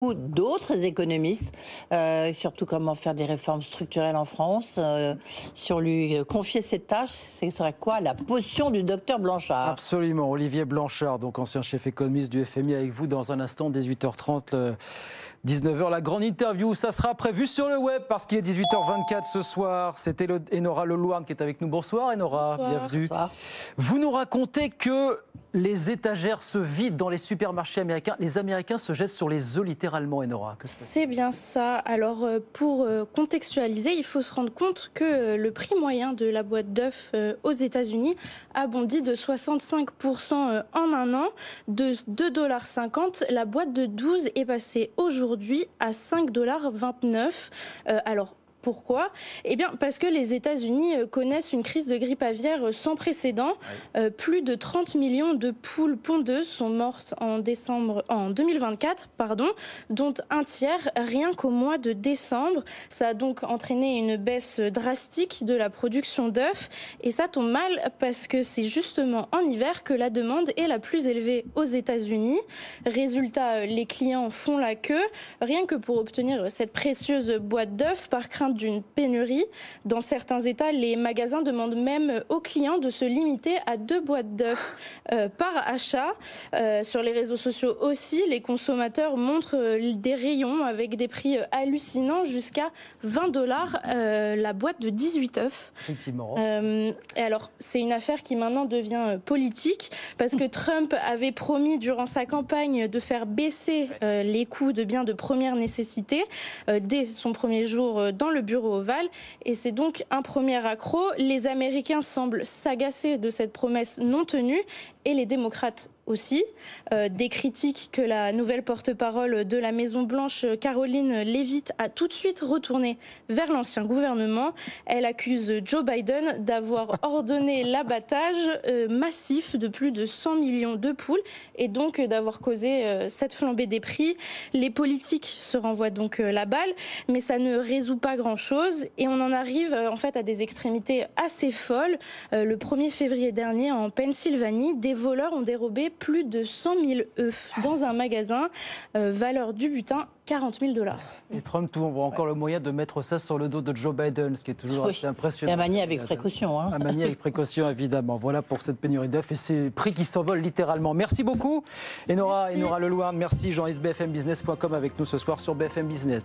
Ou d'autres économistes, surtout comment faire des réformes structurelles en France. Si on lui confiait cette tâche, ce serait quoi la potion du docteur Blanchard? Absolument, Olivier Blanchard, donc ancien chef économiste du FMI, avec vous dans un instant, 18h30, 19h. La grande interview, ça sera prévu sur le web parce qu'il est 18h24 ce soir. C'était Enora Lelouarn qui est avec nous. Bonsoir Enora, bienvenue. Bonsoir. Vous nous racontez que les étagères se vident dans les supermarchés américains. Les Américains se jettent sur les œufs littéralement, Enora. C'est bien ça. Alors, pour contextualiser, il faut se rendre compte que le prix moyen de la boîte d'œufs aux États-Unis a bondi de 65% en un an. De 2,50 $, la boîte de 12 est passée aujourd'hui à 5,29 $. Alors, pourquoi? Eh bien, parce que les États-Unis connaissent une crise de grippe aviaire sans précédent. Plus de 30 millions de poules pondeuses sont mortes en 2024, dont un tiers rien qu'au mois de décembre. Ça a donc entraîné une baisse drastique de la production d'œufs. Et ça tombe mal parce que c'est justement en hiver que la demande est la plus élevée aux États-Unis. Résultat, les clients font la queue, rien que pour obtenir cette précieuse boîte d'œufs par crainte d'une pénurie. Dans certains États, les magasins demandent même aux clients de se limiter à 2 boîtes d'œufs par achat. Sur les réseaux sociaux aussi, les consommateurs montrent des rayons avec des prix hallucinants, jusqu'à 20 $ la boîte de 18 œufs. Effectivement. Et alors, c'est une affaire qui maintenant devient politique, parce que Trump avait promis durant sa campagne de faire baisser les coûts de biens de première nécessité dès son premier jour dans le bureau ovale, et c'est donc un premier accroc. Les Américains semblent s'agacer de cette promesse non tenue, et les démocrates aussi. Des critiques que la nouvelle porte-parole de la Maison-Blanche, Caroline Leavitt, a tout de suite retourné vers l'ancien gouvernement. Elle accuse Joe Biden d'avoir ordonné l'abattage massif de plus de 100 millions de poules, et donc d'avoir causé cette flambée des prix. Les politiques se renvoient donc la balle, mais ça ne résout pas grand-chose, et on en arrive en fait à des extrémités assez folles. Le 1er février dernier, en Pennsylvanie, des voleurs ont dérobé plus de 100 000 œufs dans un magasin. Valeur du butin, 40 000 $. Et Trump trouve encore le moyen de mettre ça sur le dos de Joe Biden, ce qui est toujours assez impressionnant. Et à manier avec précaution. À manier avec précaution, évidemment. Voilà pour cette pénurie d'œufs et ces prix qui s'envolent littéralement. Merci beaucoup, Enora Lelouarn. Merci, Jean-Yves, bfmbusiness.com avec nous ce soir sur BFM Business.